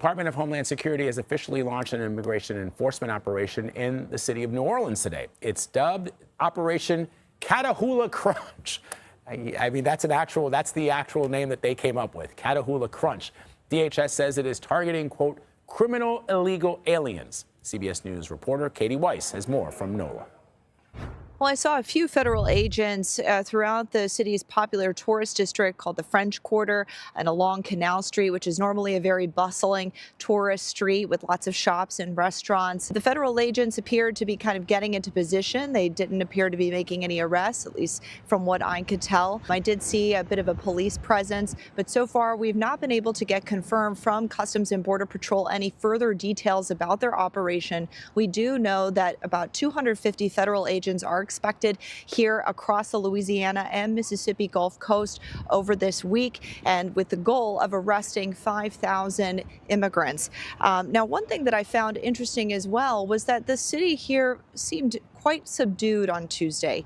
Department of Homeland Security has officially launched an immigration enforcement operation in the city of New Orleans today. It's dubbed Operation Catahoula Crunch. I mean, that's the actual name that they came up with, Catahoula Crunch. DHS says it is targeting, quote, criminal illegal aliens. CBS News reporter Katie Weiss has more from NOLA. Well, I saw a few federal agents throughout the city's popular tourist district called the French Quarter and along Canal Street, which is normally a very bustling tourist street with lots of shops and restaurants. The federal agents appeared to be kind of getting into position. They didn't appear to be making any arrests, at least from what I could tell. I did see a bit of a police presence, but so far we've not been able to get confirmed from Customs and Border Patrol any further details about their operation. We do know that about 250 federal agents are expected here across the Louisiana and Mississippi Gulf Coast over this week, and with the goal of arresting 5,000 immigrants. Now, one thing that I found interesting as well was that the city here seemed quite subdued on Tuesday.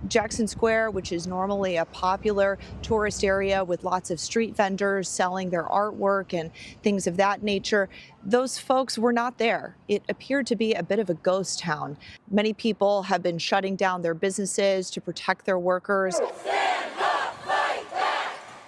Jackson Square, which is normally a popular tourist area with lots of street vendors selling their artwork and things of that nature, those folks were not there. It appeared to be a bit of a ghost town. Many people have been shutting down their businesses to protect their workers.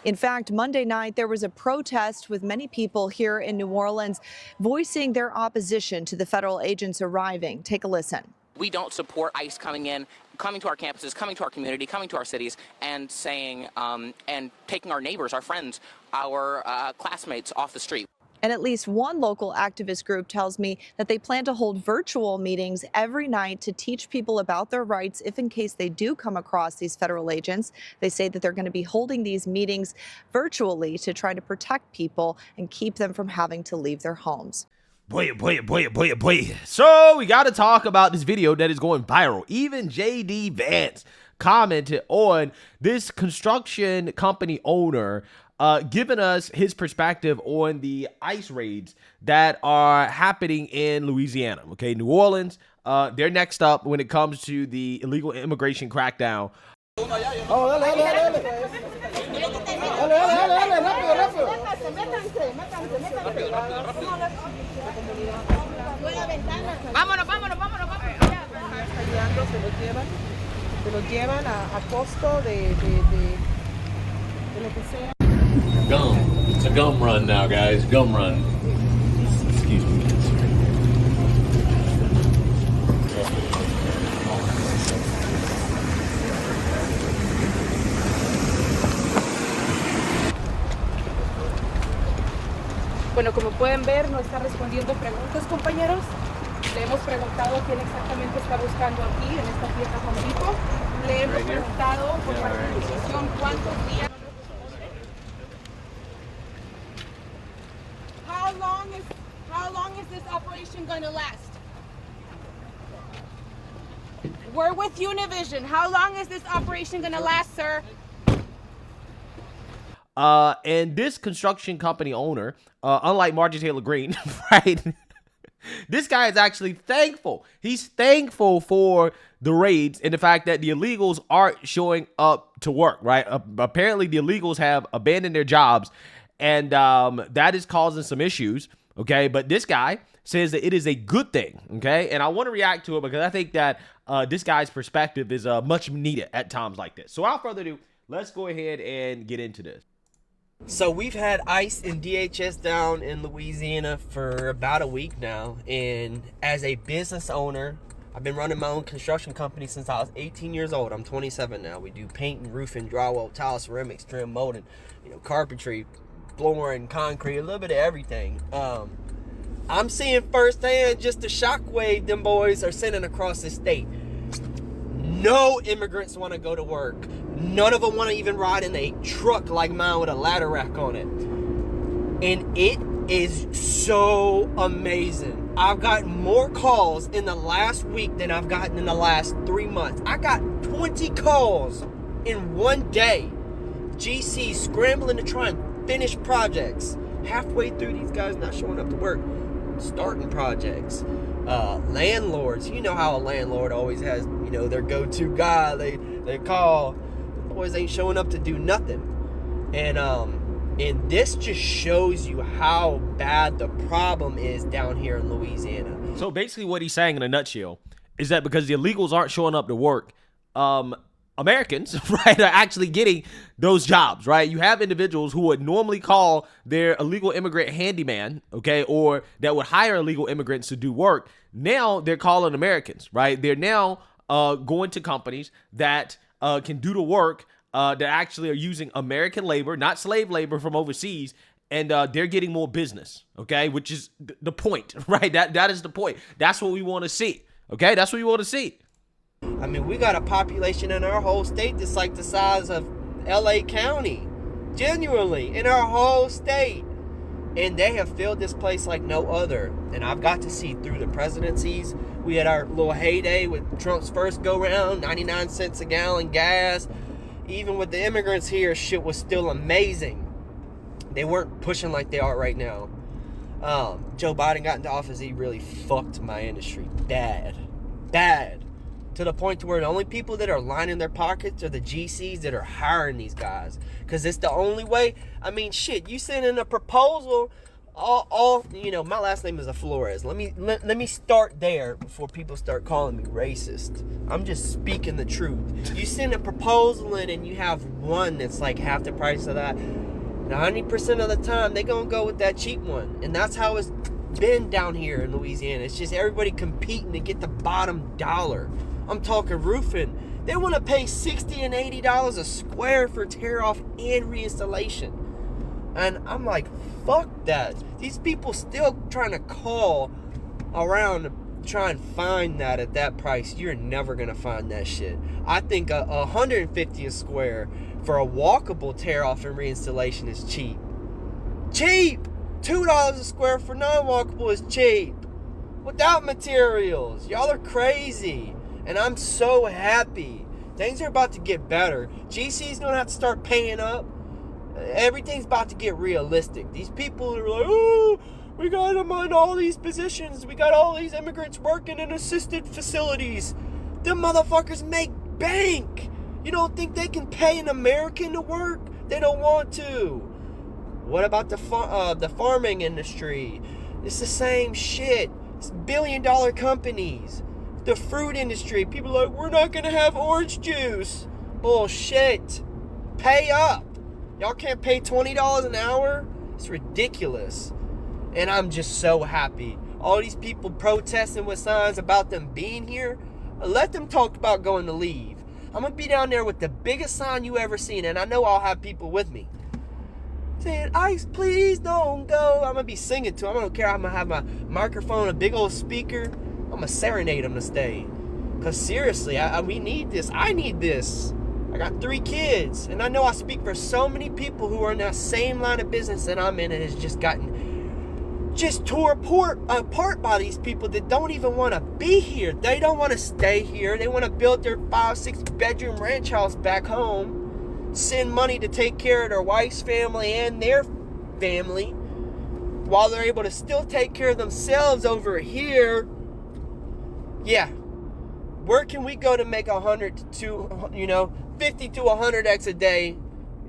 In fact, Monday night, there was a protest with many people here in New Orleans voicing their opposition to the federal agents arriving. Take a listen. We don't support ICE coming in, coming to our campuses, coming to our community, coming to our cities, and saying, and taking our neighbors, our friends, our classmates off the street. And at least one local activist group tells me that they plan to hold virtual meetings every night to teach people about their rights if in case they do come across these federal agents. They say that they're going to be holding these meetings virtually to try to protect people and keep them from having to leave their homes. Boy. So we got to talk about this video that is going viral. Even JD Vance commented on this construction company owner giving us his perspective on the ICE raids that are happening in Louisiana. Okay, New Orleans, they're next up when it comes to the illegal immigration crackdown. Gum. It's a gum run now, guys. Gum run. Excuse me. Bueno, como pueden ver, no está respondiendo preguntas, compañeros. Le hemos preguntado quién exactamente está buscando aquí, en esta pieza Home Depot. Le hemos preguntado por participación cuántos días. How long is this operation going to last? We're with Univision. How long is this operation going to last, sir? And this construction company owner, unlike Marjorie Taylor Greene, right? This guy is actually thankful. He's thankful for the raids and the fact that the illegals aren't showing up to work, right? Apparently, the illegals have abandoned their jobs, and that is causing some issues, okay? But this guy says that it is a good thing, okay? And I want to react to it because I think that this guy's perspective is much needed at times like this. So without further ado, let's go ahead and get into this. So we've had ICE and DHS down in Louisiana for about a week now, and as a business owner, I've been running my own construction company since I was 18 years old. I'm 27 now. We do painting, roofing, drywall, tile, ceramics, trim, molding, carpentry, flooring, concrete, a little bit of everything. I'm seeing firsthand just the shockwave them boys are sending across the state. No immigrants want to go to work. None of them want to even ride in a truck like mine with a ladder rack on it. And it is so amazing. I've gotten more calls in the last week than I've gotten in the last 3 months. I got 20 calls in one day. GC scrambling to try and finish projects. Halfway through, these guys not showing up to work. Starting projects. Landlords, you know how a landlord always has, their go-to guy they call. The boys ain't showing up to do nothing. And this just shows you how bad the problem is down here in Louisiana. So basically what he's saying in a nutshell is that because the illegals aren't showing up to work, Americans, right, are actually getting those jobs, right? You have individuals who would normally call their illegal immigrant handyman, okay, or that would hire illegal immigrants to do work. Now they're calling Americans, right? They're now going to companies that can do the work that actually are using American labor, not slave labor from overseas, and they're getting more business, okay, which is the point, right? That is the point. That's what we want to see, okay? That's what we want to see. I mean, we got a population in our whole state that's like the size of LA County, genuinely, in our whole state. And they have filled this place like no other. And I've got to see through the presidencies. We had our little heyday with Trump's first go-round, 99 cents a gallon gas. Even with the immigrants here, shit was still amazing. They weren't pushing like they are right now. Joe Biden got into office, he really fucked my industry bad. To the point to where the only people that are lining their pockets are the GCs that are hiring these guys. Because it's the only way. I mean, shit, you send in a proposal, all you know, my last name is Flores. Let me start there before people start calling me racist. I'm just speaking the truth. You send a proposal in and you have one that's like half the price of that. 90% of the time, they're going to go with that cheap one. And that's how it's been down here in Louisiana. It's just everybody competing to get the bottom dollar. I'm talking roofing. They want to pay $60 and $80 a square for tear off and reinstallation. And I'm like, fuck that. These people still trying to call around to try and find that at that price. You're never going to find that shit. I think $150 a square for a walkable tear off and reinstallation is cheap. Cheap! $2 a square for non-walkable is cheap. Without materials. Y'all are crazy. And I'm so happy. Things are about to get better. GC's gonna have to start paying up. Everything's about to get realistic. These people are like, oh, we got them on all these positions. We got all these immigrants working in assisted facilities. Them motherfuckers make bank. You don't think they can pay an American to work? They don't want to. What about the farming industry? It's the same shit. It's billion-dollar companies. The fruit industry, people are like, we're not gonna have orange juice. Bullshit. Pay up. Y'all can't pay $20 an hour? It's ridiculous. And I'm just so happy. All these people protesting with signs about them being here, let them talk about going to leave. I'm gonna be down there with the biggest sign you ever seen, and I know I'll have people with me saying, ICE, please don't go. I'm gonna be singing to them. I don't care. I'm gonna have my microphone, a big old speaker. I'm gonna serenade them to stay. Because seriously, we need this. I need this. I got 3 kids. And I know I speak for so many people who are in that same line of business that I'm in and has just gotten tore apart by these people that don't even want to be here. They don't want to stay here. They want to build their 5-6 bedroom ranch house back home. Send money to take care of their wife's family and their family. While they're able to still take care of themselves over here. Yeah, where can we go to make 100 to 50 to 100x a day?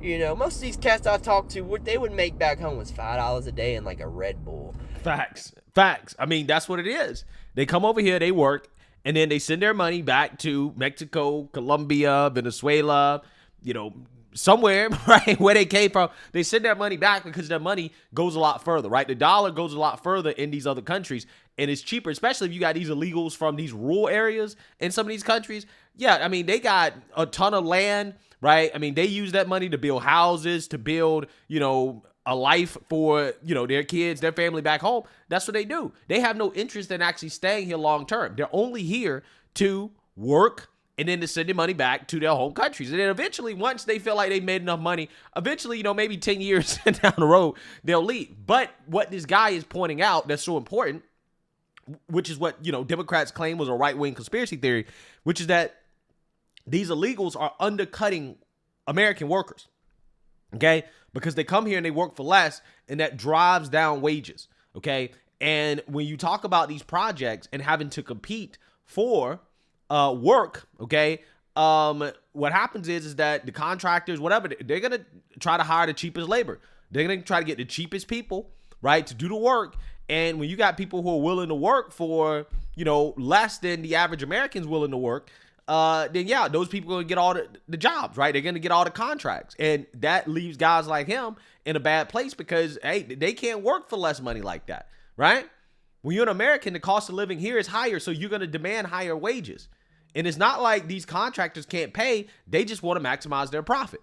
Most of these cats I talk to, what they would make back home was $5 a day and like a Red Bull. Facts. I mean, that's what it is. They come over here, they work, and then they send their money back to Mexico, Colombia, Venezuela, somewhere, right, where they came from. They send their money back because their money goes a lot further, right? The dollar goes a lot further in these other countries, and it's cheaper, especially if you got these illegals from these rural areas in some of these countries. Yeah, I mean, they got a ton of land, right? I mean, they use that money to build houses, to build, a life for, their kids, their family back home. That's what they do. They have no interest in actually staying here long term. They're only here to work and then to send their money back to their home countries. And then eventually, once they feel like they made enough money, eventually, maybe 10 years down the road, they'll leave. But what this guy is pointing out that's so important, which is what, Democrats claim was a right-wing conspiracy theory, which is that these illegals are undercutting American workers, okay? Because they come here and they work for less, and that drives down wages, okay? And when you talk about these projects and having to compete for work, okay, what happens is that the contractors, whatever, they're going to try to hire the cheapest labor. They're going to try to get the cheapest people right, to do the work. And when you got people who are willing to work for, less than the average American's willing to work, then yeah, those people are going to get all the jobs, right? They're going to get all the contracts. And that leaves guys like him in a bad place because, hey, they can't work for less money like that, right? When you're an American, the cost of living here is higher, so you're going to demand higher wages. And it's not like these contractors can't pay. They just want to maximize their profit.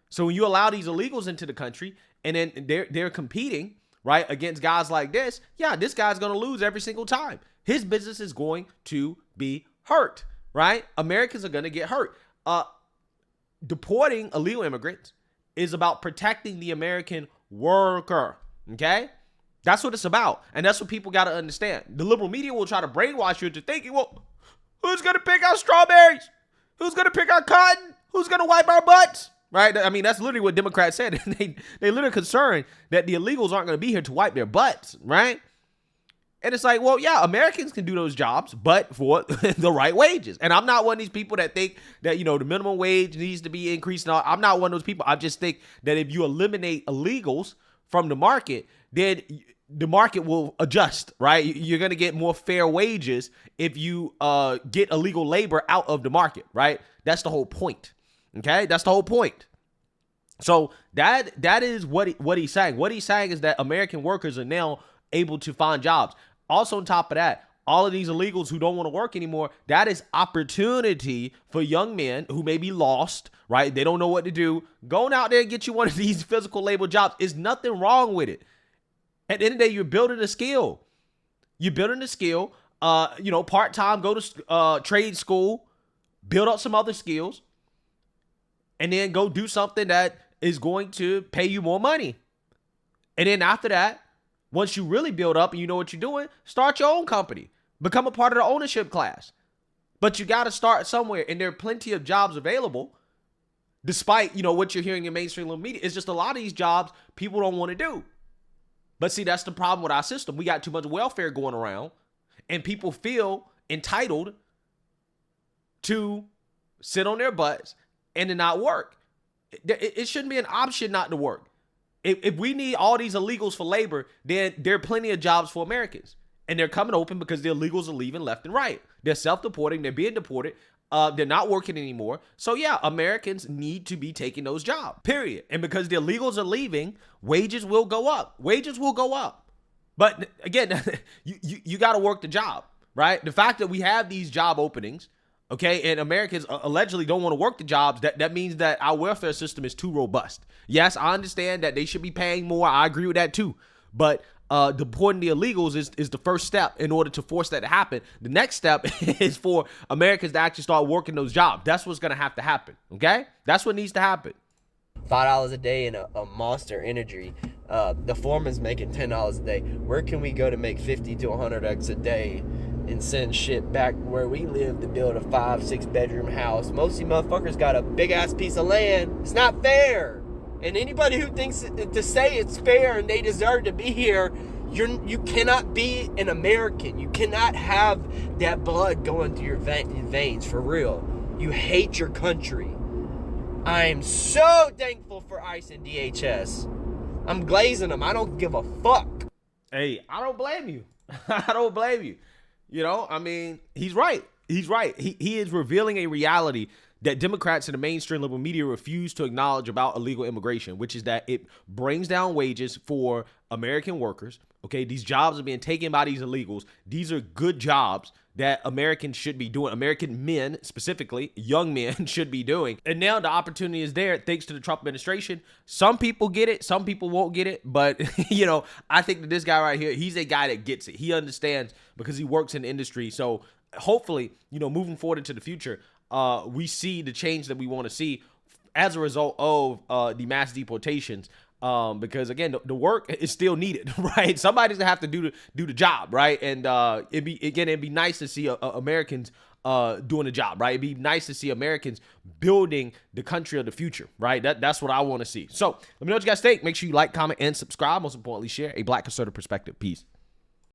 So when you allow these illegals into the country and then they're competing, right, against guys like this, yeah, this guy's going to lose every single time. His business is going to be hurt, right? Americans are going to get hurt. Deporting illegal immigrants is about protecting the American worker, okay? That's what it's about. And that's what people got to understand. The liberal media will try to brainwash you into thinking, well, who's going to pick out strawberries? Who's going to pick out cotton? Who's going to wipe our butts? Right? I mean, that's literally what Democrats said. They literally concerned that the illegals aren't going to be here to wipe their butts, right? And it's like, well, yeah, Americans can do those jobs, but for the right wages. And I'm not one of these people that think that, the minimum wage needs to be increased. No, I'm not one of those people. I just think that if you eliminate illegals from the market, then the market will adjust, right? You're going to get more fair wages if you get illegal labor out of the market, right? That's the whole point. Okay, that's the whole point. So that is what he's saying. What he's saying is that American workers are now able to find jobs. Also, on top of that, all of these illegals who don't want to work anymore, that is opportunity for young men who may be lost, right? They don't know what to do. Going out there and get you one of these physical labor jobs is nothing wrong with it. At the end of the day, you're building a skill. You're building a skill. Part-time, go to trade school, build up some other skills, and then go do something that is going to pay you more money. And then after that, once you really build up and you know what you're doing, start your own company. Become a part of the ownership class. But you got to start somewhere, and there are plenty of jobs available, despite, what you're hearing in mainstream media. It's just a lot of these jobs people don't want to do. But see, that's the problem with our system. We got too much welfare going around, and people feel entitled to sit on their butts and to not work. It shouldn't be an option not to work. If we need all these illegals for labor, then there are plenty of jobs for Americans. And they're coming open because the illegals are leaving left and right. They're self-deporting. They're being deported. They're not working anymore. So yeah, Americans need to be taking those jobs, period. And because the illegals are leaving, wages will go up. Wages will go up. But again, you got to work the job, right? The fact that we have these job openings, okay, and Americans allegedly don't want to work the jobs, that means that our welfare system is too robust. Yes, I understand that they should be paying more. I agree with that too. But deporting the illegals is the first step in order to force that to happen. The next step is for Americans to actually start working those jobs. That's what's going to have to happen, okay? That's what needs to happen. $5 a day in a Monster Energy. The foreman's making $10 a day. Where can we go to make 50 to 100x a day and send shit back where we live to build a 5-6 bedroom house? Most of you motherfuckers got a big ass piece of land. It's not fair. And anybody who thinks to say it's fair and they deserve to be here, you cannot be an American. You cannot have that blood going through your veins, for real. You hate your country. I'm so thankful for ICE and DHS. I'm glazing them. I don't give a fuck. Hey, I don't blame you. I don't blame you. I mean, he's right. He's right. He is revealing a reality that Democrats and the mainstream liberal media refuse to acknowledge about illegal immigration, which is that it brings down wages for American workers. Okay, these jobs are being taken by these illegals. These are good jobs that Americans should be doing. American men, specifically, young men, should be doing. And now the opportunity is there thanks to the Trump administration. Some people get it. Some people won't get it. But, I think that this guy right here, he's a guy that gets it. He understands because he works in the industry. So hopefully, moving forward into the future, we see the change that we want to see as a result of the mass deportations. Because again, the work is still needed, right? Somebody's gonna have to do the job, right? And it'd be nice to see Americans doing the job, right? It'd be nice to see Americans building the country of the future, right? That's what I want to see. So let me know what you guys think. Make sure you like, comment, and subscribe. Most importantly, share a Black conservative perspective. Peace.